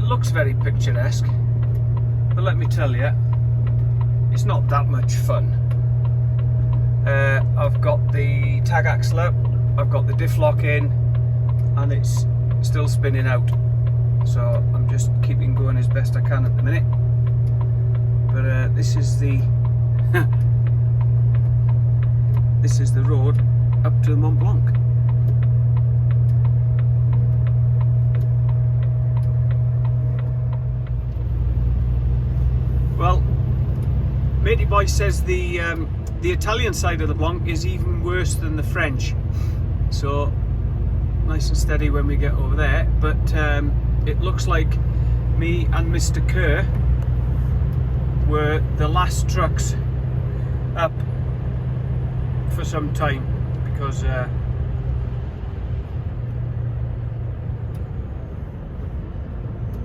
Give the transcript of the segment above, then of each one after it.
looks very picturesque, but let me tell you, it's not that much fun. I've got the tag axle up, I've got the diff lock in, and it's still spinning out. So I'm just keeping going as best I can at the minute. But this is the this is the road up to Mont Blanc. Well, matey boy says the Italian side of the Blanc is even worse than the French. So nice and steady when we get over there. But it looks like me and Mr. Kerr were the last trucks up for some time, because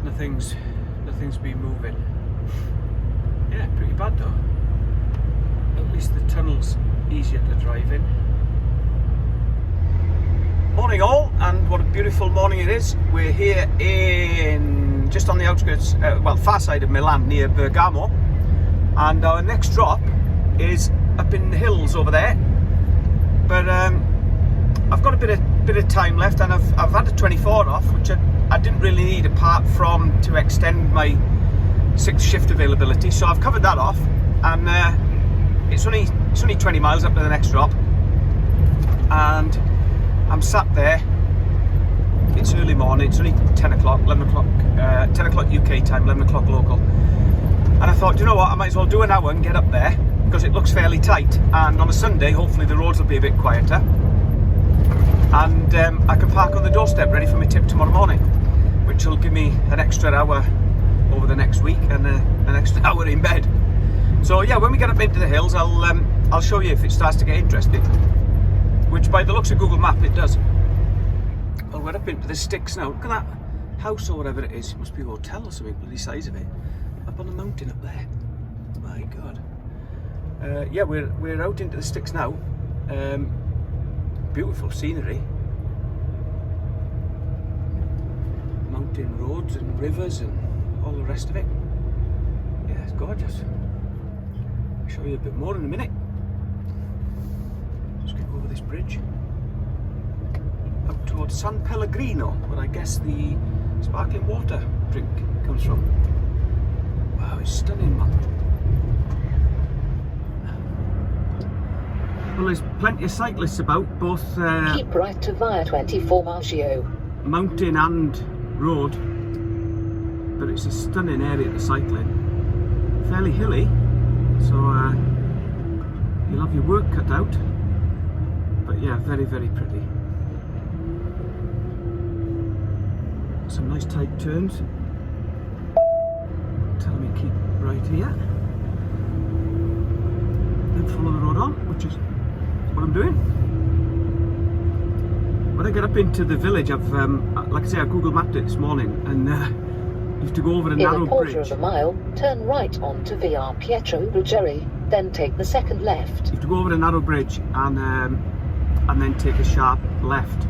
nothing's been moving. Yeah, pretty bad though. At least the tunnel's easier to drive in. Morning all, and what a beautiful morning it is. We're here in just on the outskirts, well, far side of Milan, near Bergamo, and our next drop is up in the hills over there. But I've got a bit of time left, and I've had a 24 off, which I didn't really need apart from to extend my 6th shift availability. So I've covered that off, and it's only 20 miles up to the next drop, and I'm sat there. It's early morning. It's only 10 o'clock, 11 o'clock, 10 o'clock UK time, 11 o'clock local. And I thought, you know what, I might as well do an hour and get up there, because it looks fairly tight. And on a Sunday, hopefully the roads will be a bit quieter. And I can park on the doorstep ready for my tip tomorrow morning, which will give me an extra hour over the next week and an extra hour in bed. So yeah, when we get up into the hills, I'll show you if it starts to get interesting. Which by the looks of Google Map it does. Well, we're up into the sticks now. Look at that house or whatever it is. It must be a hotel or something, bloody size of it. Up on the mountain up there. My God. Yeah, we're out into the sticks now. Beautiful scenery. Mountain roads and rivers and all the rest of it. Yeah, it's gorgeous. I'll show you a bit more in a minute. Let's get over this bridge up towards San Pellegrino, where I guess the sparkling water drink comes from. Wow, it's stunning, man. Well, there's plenty of cyclists about, both keep right to via 24 Maggio. Mountain and road, but it's a stunning area to cycling. Fairly hilly, so you'll have your work cut out. But yeah, very, very pretty. Some nice tight turns. Tell me keep right here. Then follow the road on, which is what I'm doing. When I get up into the village, I've, like I say, I've Google mapped it this morning, and you have to go over a narrow bridge. In a quarter of a mile, turn right onto Via Pietro Ruggeri, then take the second left. You have to go over a narrow bridge and then take a sharp left.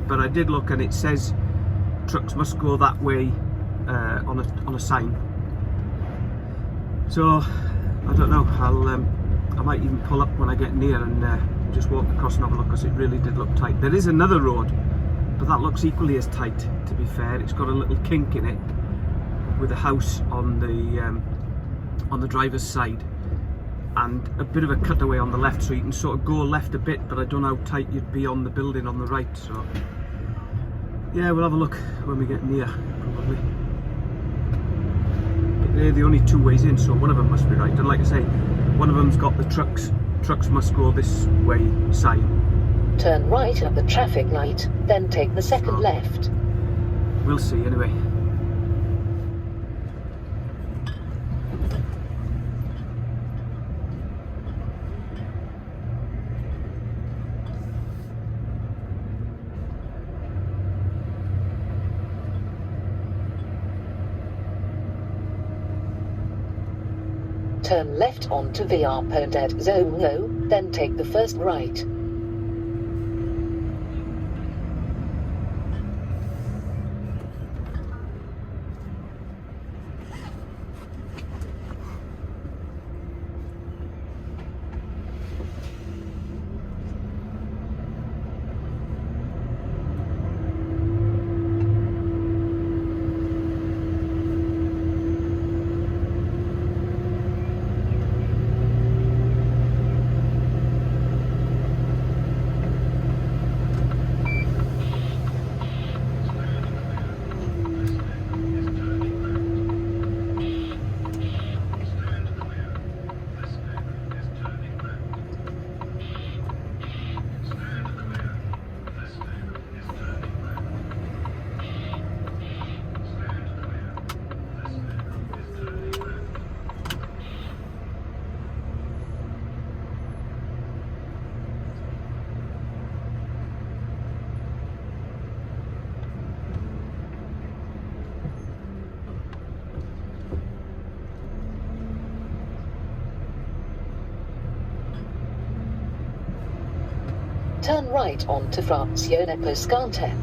But I did look, and it says trucks must go that way on a sign. So I don't know. I might even pull up when I get near and just walk across and have a look, because it really did look tight. There is another road, but that looks equally as tight. To be fair, it's got a little kink in it with a house on the driver's side, and a bit of a cutaway on the left, so you can sort of go left a bit, but I don't know how tight you'd be on the building on the right. So yeah, we'll have a look when we get near, probably. But they're the only two ways in, so one of them must be right. And like I say, one of them's got the trucks must go this way sign. Turn right at the traffic light, then take the second left. We'll see anyway. Turn left onto Via Podezzolo, then take the first right. turn right onto Frazione Pescante.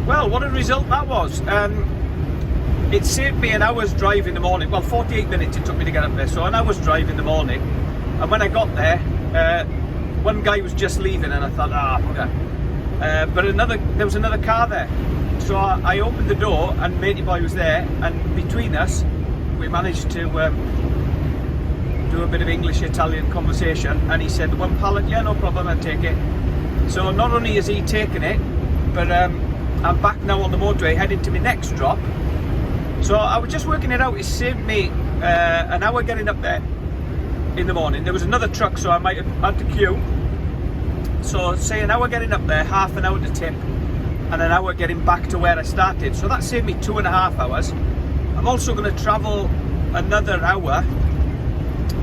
Well, what a result that was. It saved me an hour's drive in the morning. Well, 48 minutes it took me to get up there, so an hour's drive in the morning. And when I got there, one guy was just leaving, and I thought, bugger. But there was another car there. So I opened the door, and matey boy was there, and between us, we managed to do a bit of English-Italian conversation, and he said, one pallet, yeah, no problem, I'll take it. So not only is he taking it, but I'm back now on the motorway heading to my next drop. So I was just working it out. It saved me an hour getting up there in the morning. There was another truck, so I might have had to queue. So say an hour getting up there, half an hour to tip, and an hour getting back to where I started. So that saved me 2.5 hours. I'm also going to travel another hour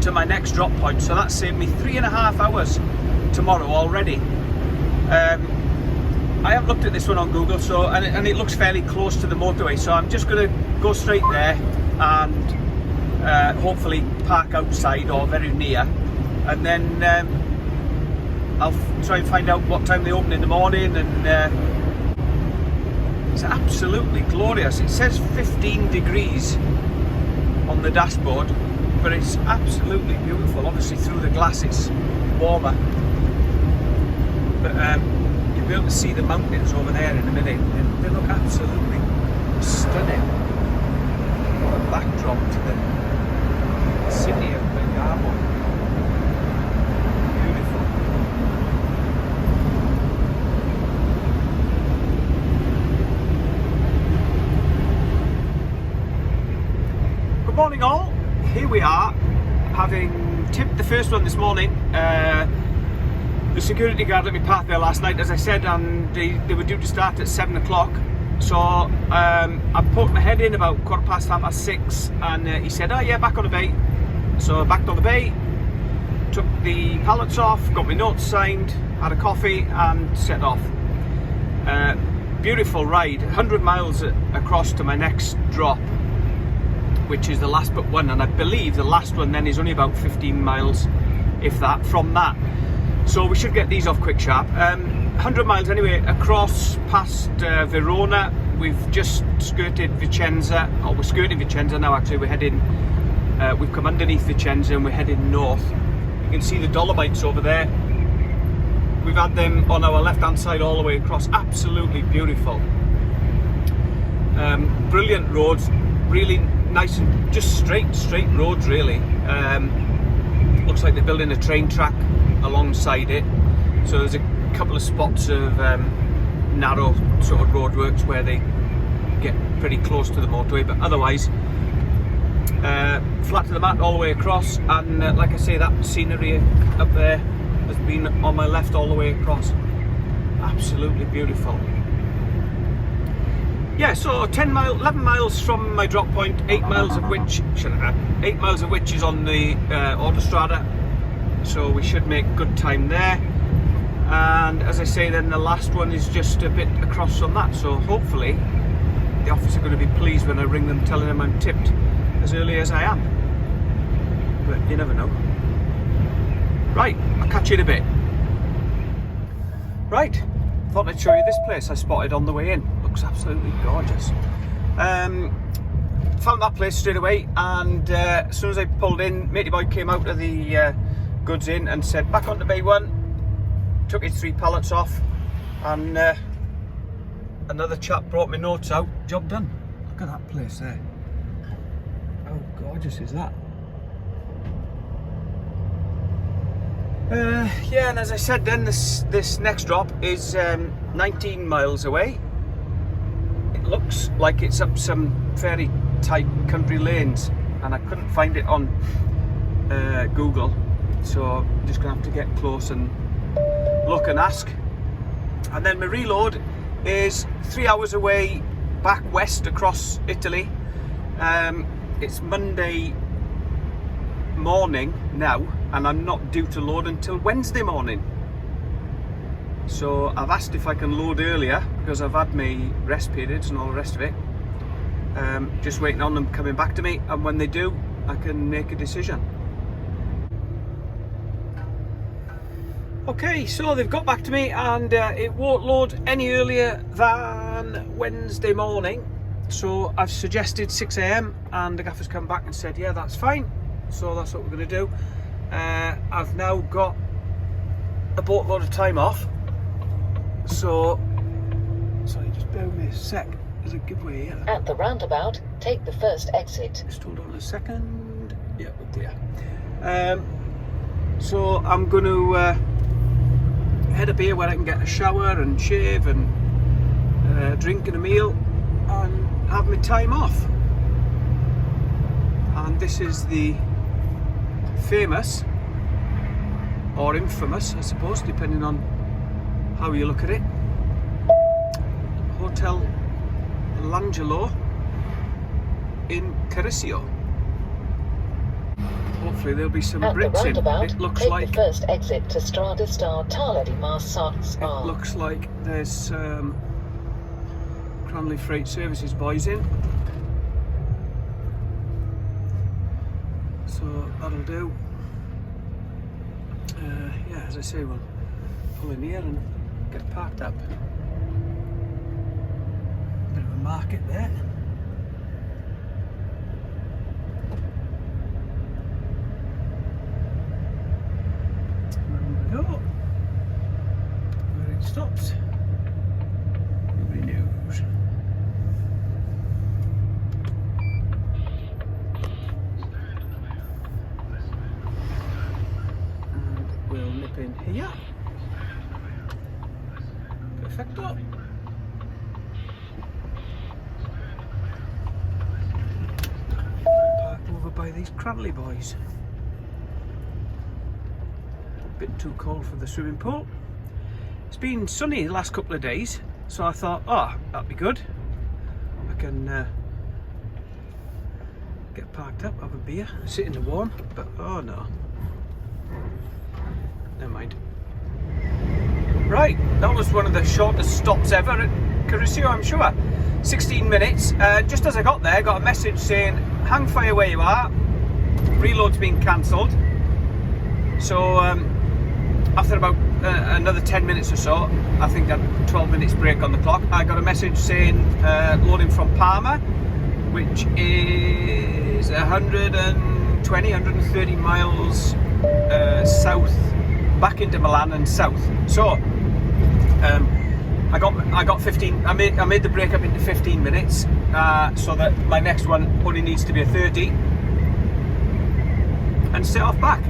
to my next drop point. So that saved me 3.5 hours tomorrow already. I haven't looked at this one on Google, so and it looks fairly close to the motorway, so I'm just going to go straight there and hopefully park outside or very near, and then I'll try and find out what time they open in the morning. And it's absolutely glorious. It says 15 degrees on the dashboard, but it's absolutely beautiful. Obviously through the glass it's warmer, but you'll be able to see the mountains over there in a minute. They look absolutely stunning. What a backdrop to the city of Bergamo. Beautiful. Good morning all. Here we are, having tipped the first one this morning. The security guard let me park there last night, as I said, and they were due to start at 7 o'clock. So I poked my head in about 6:15, and he said, oh yeah, back on the bay. So I backed on the bay, took the pallets off, got my notes signed, had a coffee and set off. Beautiful ride, 100 miles across to my next drop, which is the last but one, and I believe the last one then is only about 15 miles, if that, from that. So we should get these off quick sharp. 100 miles anyway, across past Verona. We've just skirted Vicenza, or we're skirting Vicenza now actually. We're heading, we've come underneath Vicenza and we're heading north. You can see the Dolomites over there. We've had them on our left hand side all the way across. Absolutely beautiful. Brilliant roads, really nice and just straight roads really. Looks like they're building a train track alongside it, so there's a couple of spots of narrow sort of roadworks where they get pretty close to the motorway, but otherwise flat to the mat all the way across. And like I say, that scenery up there has been on my left all the way across. Absolutely beautiful. Yeah, so 11 miles from my drop point, 8 miles of which is on the autostrada. So we should make good time there, and as I say, then the last one is just a bit across from that, so hopefully the office are going to be pleased when I ring them telling them I'm tipped as early as I am, but you never know. Right, I'll catch you in a bit. Right, thought I'd show you this place I spotted on the way in. Looks absolutely gorgeous. Found that place straight away, and as soon as I pulled in, matey boy came out of the goods in and said back onto bay 1, took his 3 pallets off, and another chap brought me notes out. Job done. Look at that place there. How gorgeous is that? Yeah, and as I said then, this next drop is 19 miles away. It looks like it's up some very tight country lanes, and I couldn't find it on Google. So I'm just going to have to get close and look and ask. And then my reload is 3 hours away back west across Italy. It's Monday morning now, and I'm not due to load until Wednesday morning. So I've asked if I can load earlier because I've had my rest periods and all the rest of it. Just waiting on them coming back to me, and when they do, I can make a decision. Okay, so they've got back to me, and it won't load any earlier than Wednesday morning. So I've suggested 6 AM, and the gaffer's come back and said, yeah, that's fine. So that's what we're going to do. I've now got a boatload of time off. So, sorry, just bear with me a sec. There's a giveaway here. At the roundabout, take the first exit. Just hold on a second. Yeah, we're clear. So I'm going to head up here where I can get a shower and shave and drink and a meal and have my time off. And this is the famous, or infamous I suppose, depending on how you look at it, Hotel L'Angelo in Carisio. Hopefully there'll be some Brits in. It looks take like the first exit to Strada Star Tala di Massa Spa. it looks like there's Cranley Freight Services boys in. So that'll do. Yeah, as I say, we'll pull in here and get parked up. Bit of a market there. There we go. Where it stops, nobody knows. And we'll nip in here. Perfecto. Park over by these Cranley boys. A bit too cold for the swimming pool. It's been sunny the last couple of days, so I thought, oh, that'd be good. I can get parked up, have a beer, sit in the warm, but oh no. Never mind. Right, that was one of the shortest stops ever at Carisio, I'm sure. 16 minutes. Just as I got there, I got a message saying, hang fire where you are, reload's been cancelled. So after about another 10 minutes or so, I think that 12 minutes break on the clock, I got a message saying loading from Parma, which is 120, 130 miles south, back into Milan and south. So I got 15. I made the break up into 15 minutes, so that my next one only needs to be a 30, and set off back.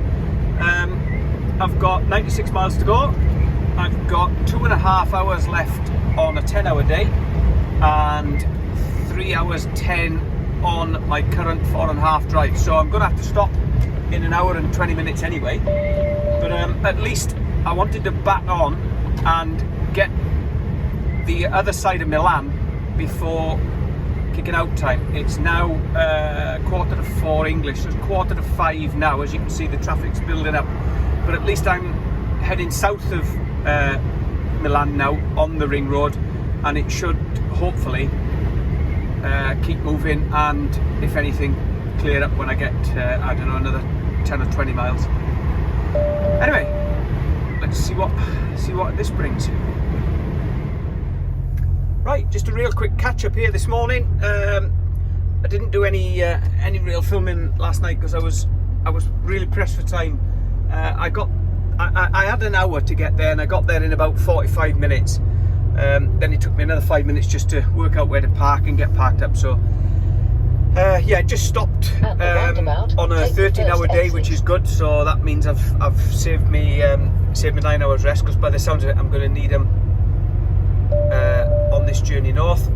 I've got 96 miles to go. I've got 2.5 hours left on a 10-hour day, and 3 hours 10 on my current 4.5 drive. So I'm going to have to stop in an hour and 20 minutes anyway. But at least I wanted to bat on and get the other side of Milan before kicking out time. It's now 4:45 English, so it's 4:45 now. As you can see, the traffic's building up. But at least I'm heading south of Milan now on the ring road, and it should hopefully keep moving, and if anything, clear up when I get I don't know, another 10 or 20 miles. Anyway, let's see what this brings. Right, just a real quick catch up here this morning. I didn't do any real filming last night because I was really pressed for time. I had an hour to get there, and I got there in about 45 minutes. Then it took me another 5 minutes just to work out where to park and get parked up. So yeah, just stopped on a 13-hour day, which is good. So that means I've saved me 9 hours rest, because by the sounds of it, I'm going to need them on this journey north.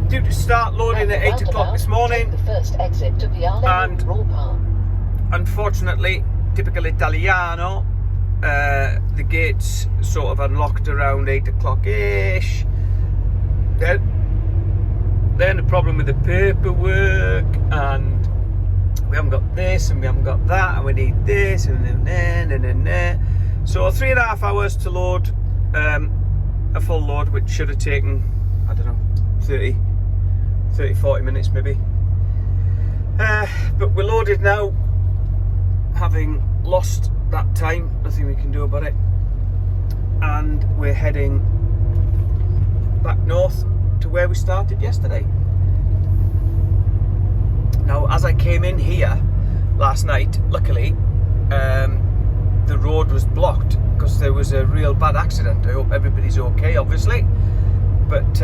Due to start loading at 8 o'clock this morning, the first exit to and unfortunately, typical Italiano, the gates sort of unlocked around 8 o'clock-ish. Then the problem with the paperwork, and we haven't got this and we haven't got that, and we need this and then. So 3.5 hours to load a full load, which should have taken, I don't know, 40 minutes maybe. But we're loaded now, having lost that time, nothing we can do about it. And we're heading back north to where we started yesterday. Now, as I came in here last night, luckily, the road was blocked because there was a real bad accident. I hope everybody's okay, obviously. But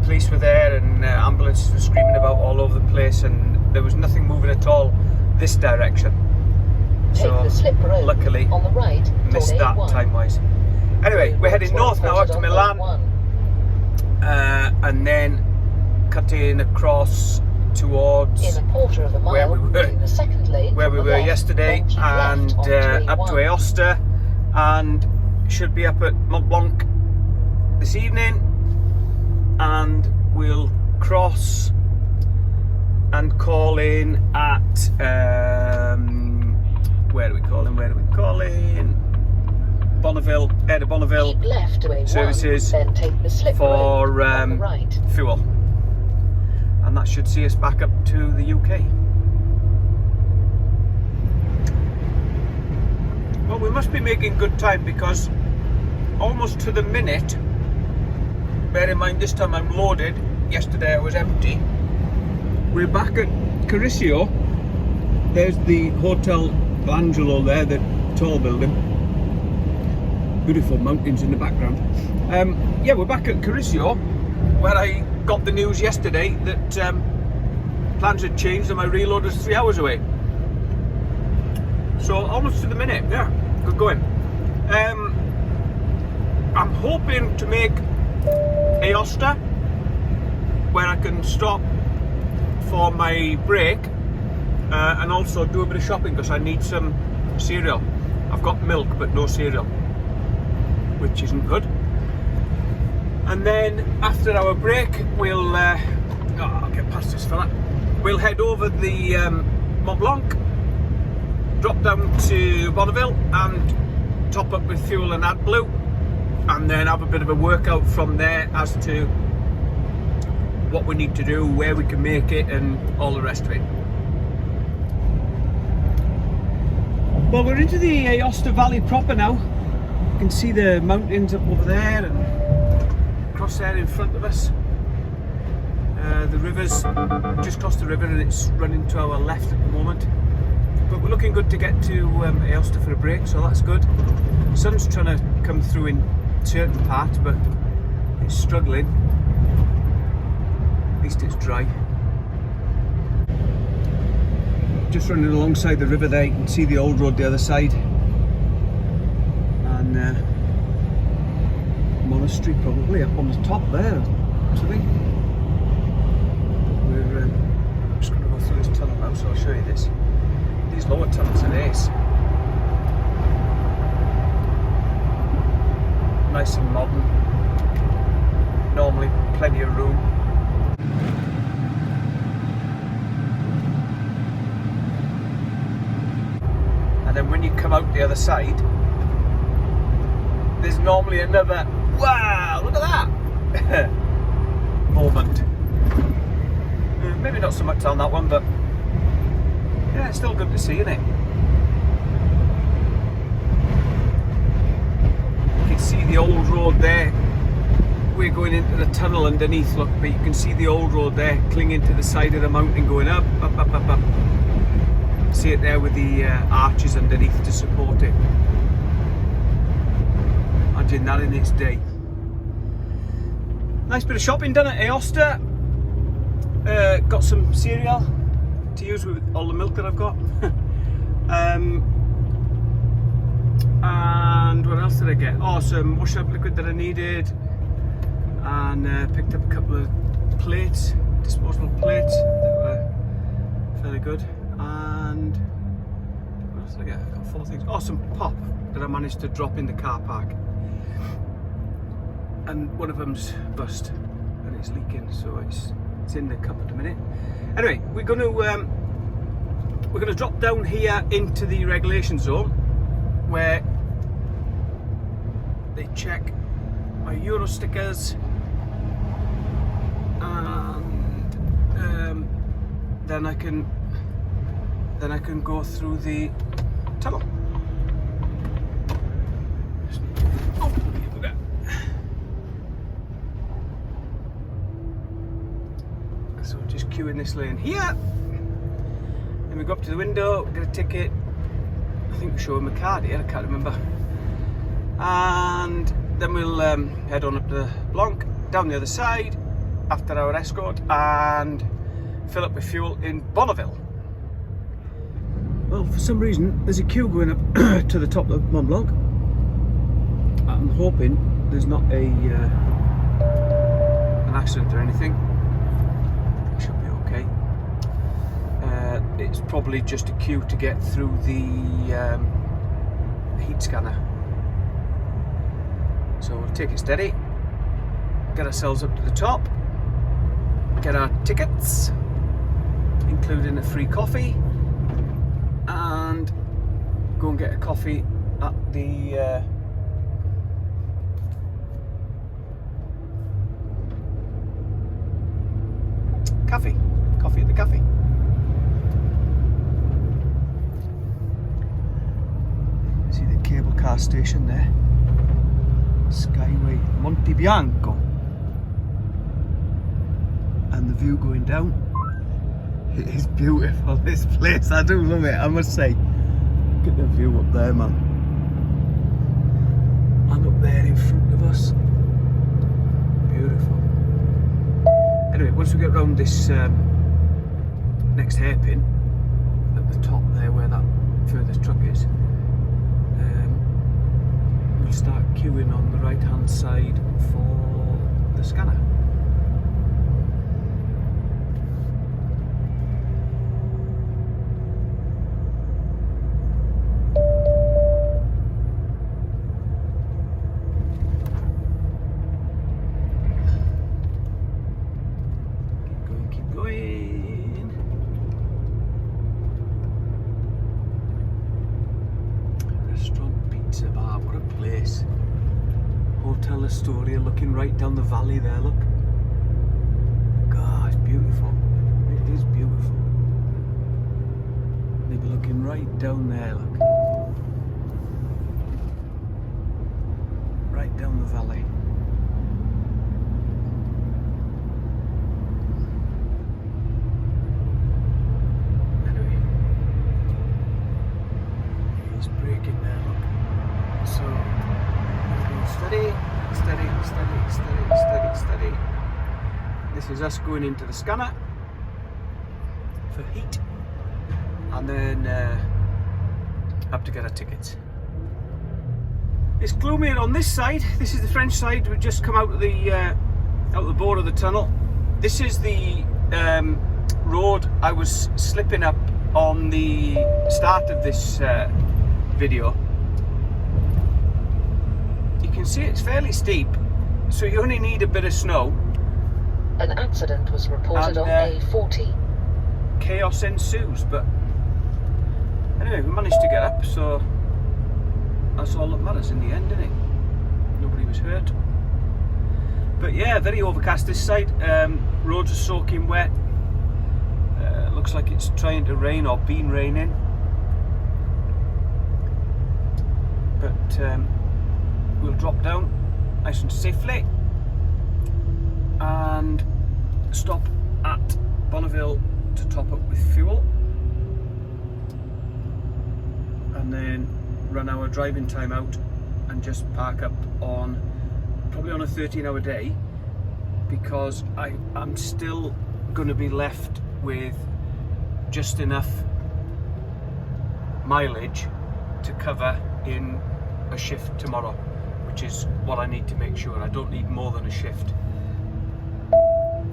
police were there and ambulances were screaming about all over the place, and there was nothing moving at all this direction. Take So the slip road luckily, on the right, missed that time-wise. Anyway, we're heading north now up to Milan, and then cutting across towards in a quarter of a mile, where we were, in the second lane where we from the were left, yesterday, then keep and left onto up to A1. Aosta, and should be up at Mont Blanc this evening, and we'll cross and call in at where do we call in? Bonneville, Air Bonneville Keep left to A1, services then take the slip for road on the right. fuel, and that should see us back up to the UK. Well, we must be making good time, because almost to the minute, bear in mind this time I'm loaded, yesterday I was empty, we're back at Carisio. There's the Hotel Angelo there, the tall building. Beautiful mountains in the background. Yeah, we're back at Carisio, where I got the news yesterday that plans had changed and my reload was 3 hours away. So almost to the minute, yeah, good going. I'm hoping to make Aosta, where I can stop for my break and also do a bit of shopping, because I need some cereal. I've got milk but no cereal, which isn't good. And then after our break, we'll I'll get past this fella. We'll head over the Mont Blanc, drop down to Bonneville and top up with fuel and AdBlue, and then have a bit of a workout from there as to what we need to do, where we can make it, and all the rest of it. Well, we're into the Aosta Valley proper now. You can see the mountains up over there and across there in front of us. The river's just crossed the river and it's running to our left at the moment. But we're looking good to get to Aosta for a break, so that's good. The sun's trying to come through in certain parts, but it's struggling. At least it's dry. Just running alongside the river there, you can see the old road the other side. And monastery probably up on the top there, actually. We're just going to go through this tunnel now, so I'll show you this. These lower tunnels are nice. Nice and modern. Normally plenty of room. And then when you come out the other side, there's normally another, wow, look at that, moment. Maybe not so much on that one, but yeah, it's still good to see, isn't it? You can see the old road there. We're going into the tunnel underneath, look, but you can see the old road there clinging to the side of the mountain, going up, up, up, up, up. See it there with the arches underneath to support it. Imagine that in its day. Nice bit of shopping done at Aosta. Got some cereal to use with all the milk that I've got. And what else did I get? Oh, some wash-up liquid that I needed. And picked up a couple of plates, disposable plates that were fairly good. And What else did I get? I got 4 things. Oh, some pop that I managed to drop in the car park. And one of them's bust and it's leaking, so it's in the cup at the minute. Anyway, we're going to drop down here into the regulation zone where they check my Euro stickers, and then I can go through the tunnel. So just queue in this lane here. Then we go up to the window, get a ticket. I think we show him a card here, I can't remember. And then we'll head on up to Blanc, down the other side after our escort, and fill up with fuel in Bonneville. Well, for some reason there's a queue going up to the top of Mont Blanc. I'm hoping there's not an accident or anything. It should be okay. It's probably just a queue to get through the heat scanner. So we'll take it steady, get ourselves up to the top, get our tickets, including a free coffee, and go and get a coffee at the coffee at the cafe. See the cable car station there. Skyway Monte Bianco, and the view going down. It is beautiful, this place. I do love it, I must say. Look at the view up there, man, and up there in front of us. Beautiful. Anyway, once we get around this next hairpin at the top there, where that furthest truck is, we'll start queuing on the right hand side for the scanner. Keep going. Restaurant Pizza Bar, what a place. Hotel Astoria, looking right down the valley there, look. God, it's beautiful. It is beautiful. They'll be looking right down there, look. Right down the valley. Anyway. He's braking there, look. So, steady. This is us going into the scanner for heat, and then have to get our tickets. It's gloomier on this side. This is the French side. We've just come out of the board of the tunnel. This is the road I was slipping up on the start of this video. You can see it's fairly steep, so you only need a bit of snow. An accident was reported on A40. Chaos ensues, but anyway, we managed to get up, so that's all that matters in the end, isn't it? Nobody was hurt. But yeah, very overcast this side. Roads are soaking wet. Looks like it's trying to rain or been raining. But we'll drop down nice and safely and stop at Bonneville to top up with fuel, and then run our driving time out and just park up on probably on a 13-hour day, because I'm still going to be left with just enough mileage to cover in a shift tomorrow, which is what I need to make sure. I don't need more than a shift.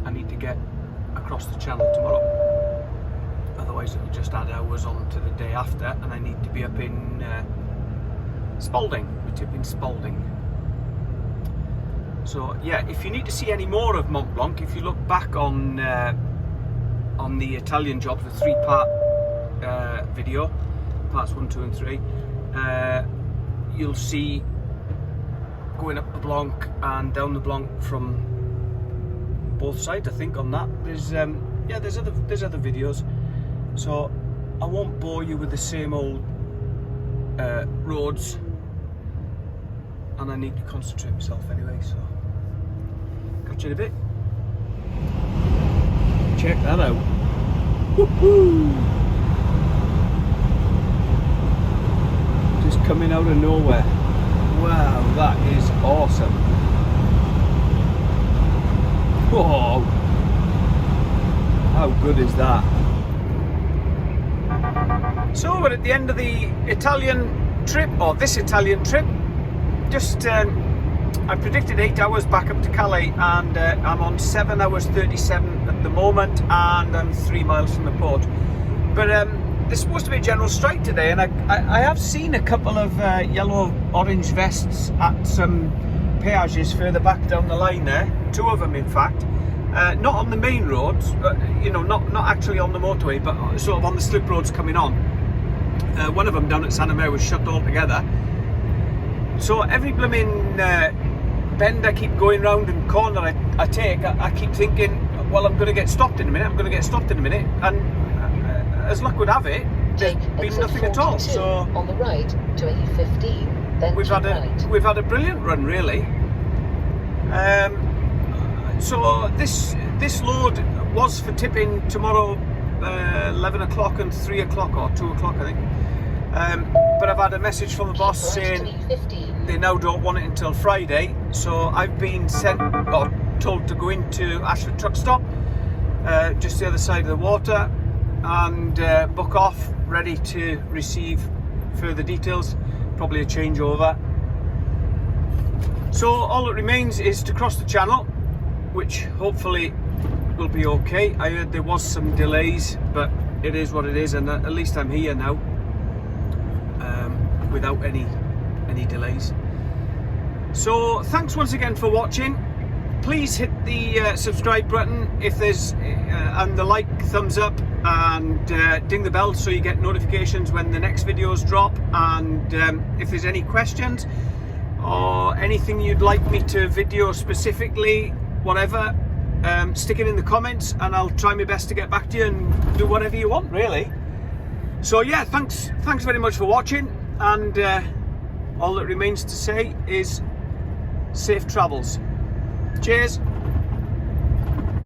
I need to get across the channel tomorrow. otherwise it'll just add hours on to the day after, and I need to be up in Spalding. We're tipping Spalding. So yeah, if you need to see any more of Mont Blanc, if you look back on the Italian job, the 3-part video, parts 1, 2 and 3, you'll see going up the Blanc and down the Blanc from both sides. I think on that there's yeah, there's other videos, so I won't bore you with the same old roads, and I need to concentrate myself anyway, so catch you in a bit. Check that out. Woohoo! Just coming out of nowhere. Wow, that is awesome. Whoa! How good is that? So we're at the end of the Italian trip, or this Italian trip. Just I predicted 8 hours back up to Calais, and I'm on 7 hours 37 at the moment, and I'm 3 miles from the port. But there's supposed to be a general strike today, and I have seen a couple of yellow orange vests at some peages further back down the line there, 2 of them in fact. Not on the main roads, you know, not actually on the motorway, but sort of on the slip roads coming on. One of them down at Santa Maria was shut altogether. So every blooming bend I keep going round and corner I take, I keep thinking, well, I'm going to get stopped in a minute, and as luck would have it, there's been nothing at all. So on the right to A15, then we've had a brilliant run, really. So this load was for tipping tomorrow, 11 o'clock and 3 o'clock or 2 o'clock, I think. But I've had a message from the boss saying they now don't want it until Friday. So I've been sent or told to go into Ashford Truck Stop, just the other side of the water, and book off, ready to receive further details, probably a changeover. So all that remains is to cross the channel, which hopefully will be okay. I heard there was some delays, but it is what it is, and at least I'm here now without any delays. So thanks once again for watching. Please hit the subscribe button if there's and the like, thumbs up, and ding the bell so you get notifications when the next videos drop. And if there's any questions or anything you'd like me to video specifically, whatever, stick it in the comments and I'll try my best to get back to you and do whatever you want, really. So yeah, thanks very much for watching, and all that remains to say is safe travels. Cheers.